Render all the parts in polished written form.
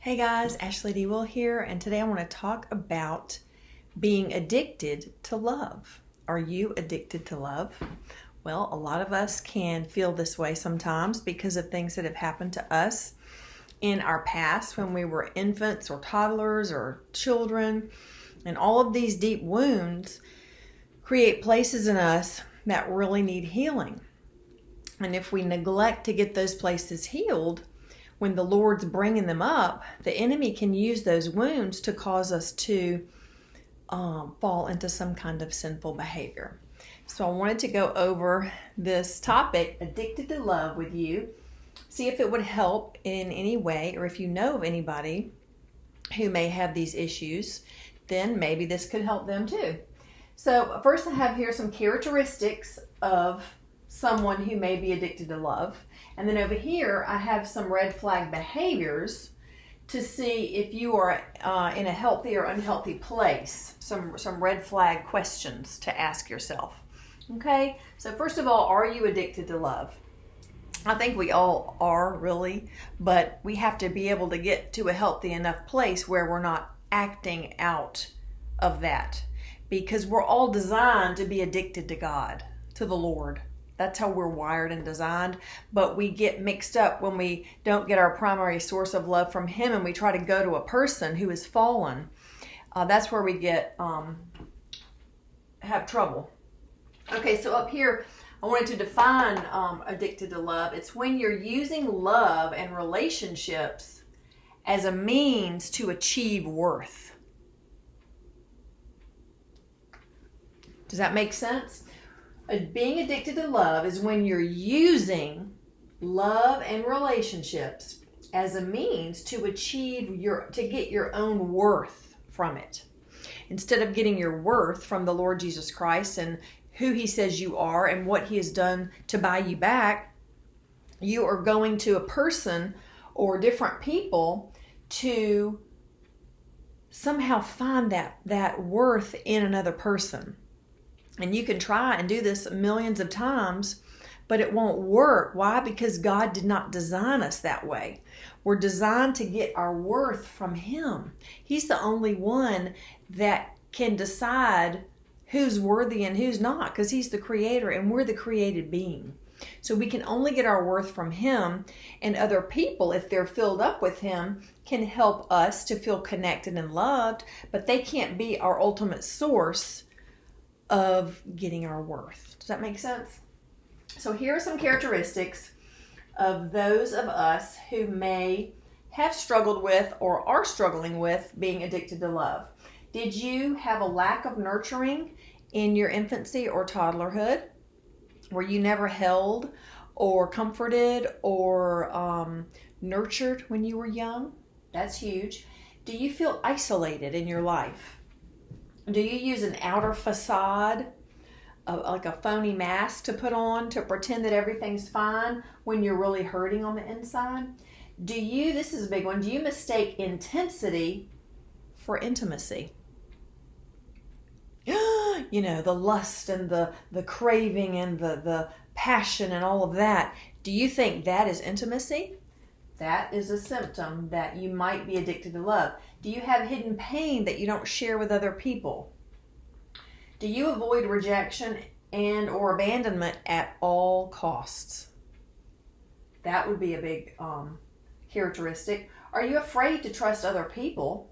Hey guys, Ashley D. Will here, and today I want to talk about being addicted to love. Are you addicted to love? Well, a lot of us can feel this way sometimes because of things that have happened to us in our past when we were infants or toddlers or children. And all of these deep wounds create places in us that really need healing. And if we neglect to get those places healed, when the Lord's bringing them up, the enemy can use those wounds to cause us to fall into some kind of sinful behavior. So I wanted to go over this topic, addicted to love, with you. See if it would help in any way, or if you know of anybody who may have these issues, then maybe this could help them too. So first I have here some characteristics of someone who may be addicted to love. And then over here, I have some red flag behaviors to see if you are in a healthy or unhealthy place. Some red flag questions to ask yourself. Okay, so first of all, are you addicted to love? I think we all are, really, but we have to be able to get to a healthy enough place where we're not acting out of that, because we're all designed to be addicted to God, to the Lord. That's how we're wired and designed, but we get mixed up when we don't get our primary source of love from Him and we try to go to a person who is fallen. That's where we get have trouble. Okay, so up here, I wanted to define addicted to love. It's when you're using love and relationships as a means to achieve worth. Does that make sense? Being addicted to love is when you're using love and relationships as a means to to get your own worth from it. Instead of getting your worth from the Lord Jesus Christ and who He says you are and what He has done to buy you back, you are going to a person or different people to somehow find that worth in another person. And you can try and do this millions of times, but it won't work. Why? Because God did not design us that way. We're designed to get our worth from Him. He's the only one that can decide who's worthy and who's not, because He's the creator and we're the created being. So we can only get our worth from Him, and other people, if they're filled up with Him, can help us to feel connected and loved, but they can't be our ultimate source of getting our worth. Does that make sense? So here are some characteristics of those of us who may have struggled with or are struggling with being addicted to love. Did you have a lack of nurturing in your infancy or toddlerhood? Were you never held or comforted or nurtured when you were young? That's huge. Do you feel isolated in your life? Do you use an outer facade, like a phony mask to put on to pretend that everything's fine when you're really hurting on the inside? This is a big one, do you mistake intensity for intimacy? The lust and the craving and the passion and all of that. Do you think that is intimacy? That is a symptom that you might be addicted to love. Do you have hidden pain that you don't share with other people? Do you avoid rejection and or abandonment at all costs? That would be a big characteristic. Are you afraid to trust other people?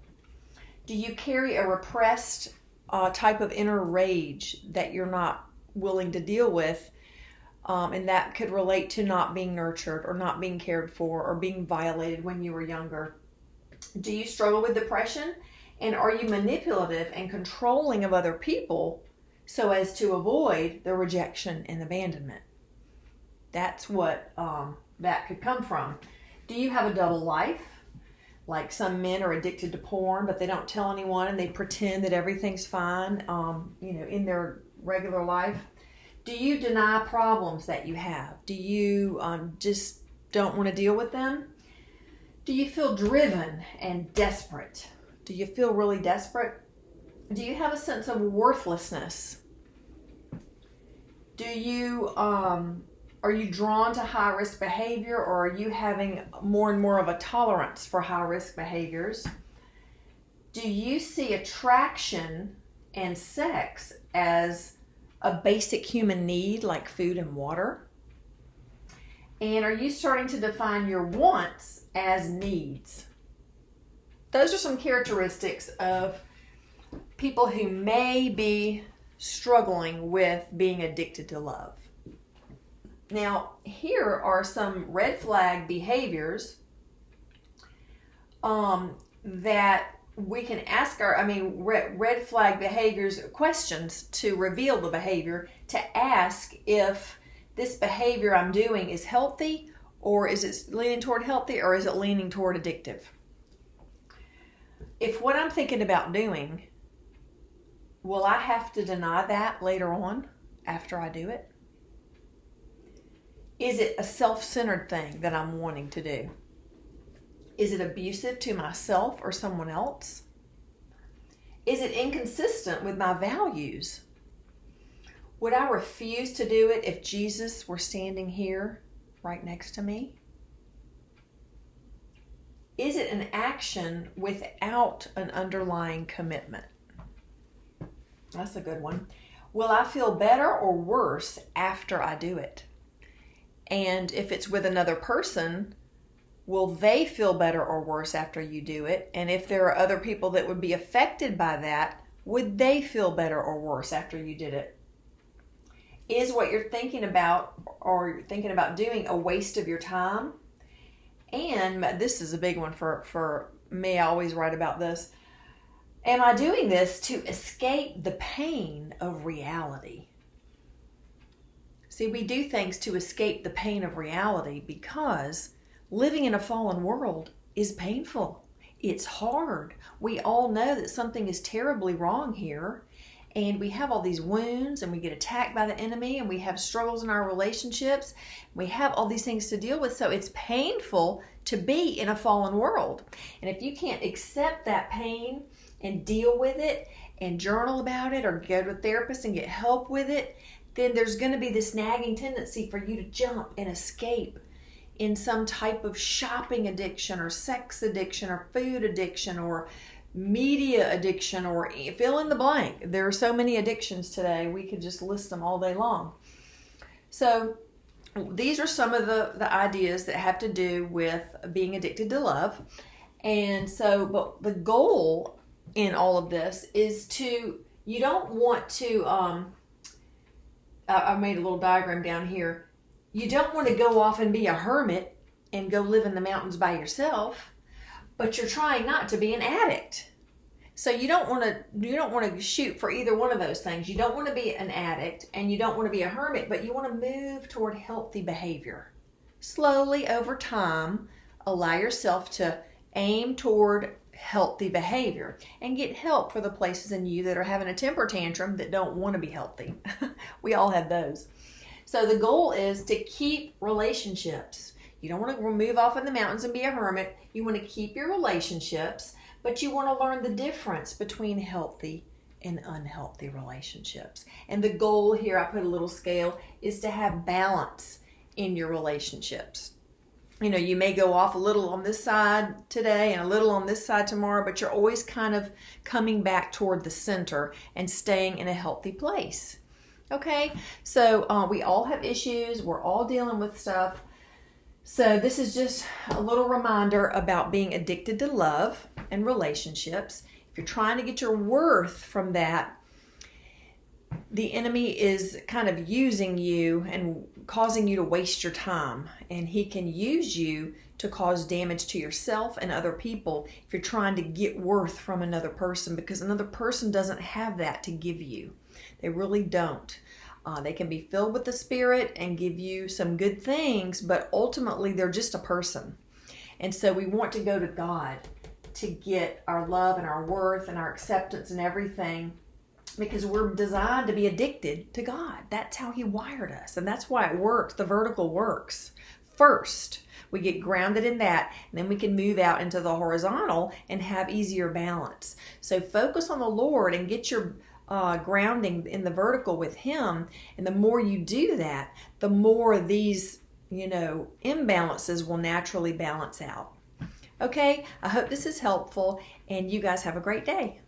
Do you carry a repressed type of inner rage that you're not willing to deal with? And that could relate to not being nurtured or not being cared for or being violated when you were younger. Do you struggle with depression? And are you manipulative and controlling of other people so as to avoid the rejection and abandonment? That's what that could come from. Do you have a double life? Like some men are addicted to porn, but they don't tell anyone and they pretend that everything's fine, in their regular life. Do you deny problems that you have? Do you just don't want to deal with them? Do you feel driven and desperate? Do you feel really desperate? Do you have a sense of worthlessness? Do you Are you drawn to high risk behavior, or are you having more and more of a tolerance for high risk behaviors? Do you see attraction and sex as a basic human need like food and water? And are you starting to define your wants as needs? Those are some characteristics of people who may be struggling with being addicted to love. Now, here are some red flag behaviors that we can ask red flag behaviors, questions to reveal the behavior, to ask if this behavior I'm doing is healthy, or is it leaning toward healthy, or is it leaning toward addictive? If what I'm thinking about doing, will I have to deny that later on after I do it? Is it a self-centered thing that I'm wanting to do? Is it abusive to myself or someone else? Is it inconsistent with my values? Would I refuse to do it if Jesus were standing here right next to me? Is it an action without an underlying commitment? That's a good one. Will I feel better or worse after I do it? And if it's with another person, will they feel better or worse after you do it? And if there are other people that would be affected by that, would they feel better or worse after you did it? Is what you're thinking about or you're thinking about doing a waste of your time? And this is a big one for me. I always write about this. Am I doing this to escape the pain of reality? See, we do things to escape the pain of reality because living in a fallen world is painful. It's hard. We all know that something is terribly wrong here, and we have all these wounds, and we get attacked by the enemy, and we have struggles in our relationships. We have all these things to deal with, so it's painful to be in a fallen world. And if you can't accept that pain and deal with it and journal about it or go to a therapist and get help with it, then there's going to be this nagging tendency for you to jump and escape in some type of shopping addiction or sex addiction or food addiction or media addiction, or fill in the blank. There are so many addictions today. We could just list them all day long. So these are some of the ideas that have to do with being addicted to love. And so, but the goal in all of this is you don't want to, I made a little diagram down here. You don't want to go off and be a hermit and go live in the mountains by yourself, but you're trying not to be an addict. So you don't want to shoot for either one of those things. You don't want to be an addict and you don't want to be a hermit, but you want to move toward healthy behavior. Slowly over time, allow yourself to aim toward healthy behavior and get help for the places in you that are having a temper tantrum that don't want to be healthy. We all have those. So the goal is to keep relationships. You don't want to move off in the mountains and be a hermit. You want to keep your relationships, but you want to learn the difference between healthy and unhealthy relationships. And the goal here, I put a little scale, is to have balance in your relationships. You know, you may go off a little on this side today and a little on this side tomorrow, but you're always kind of coming back toward the center and staying in a healthy place. Okay, so we all have issues. We're all dealing with stuff. So this is just a little reminder about being addicted to love and relationships. If you're trying to get your worth from that, the enemy is kind of using you and causing you to waste your time. And he can use you to cause damage to yourself and other people if you're trying to get worth from another person, because another person doesn't have that to give you. They really don't. They can be filled with the Spirit and give you some good things, but ultimately they're just a person. And so we want to go to God to get our love and our worth and our acceptance and everything, because we're designed to be addicted to God. That's how he wired us, and that's why it works. The vertical works. First, we get grounded in that, and then we can move out into the horizontal and have easier balance. So focus on the Lord and get your grounding in the vertical with Him. And the more you do that, the more these, imbalances will naturally balance out. Okay, I hope this is helpful, and you guys have a great day.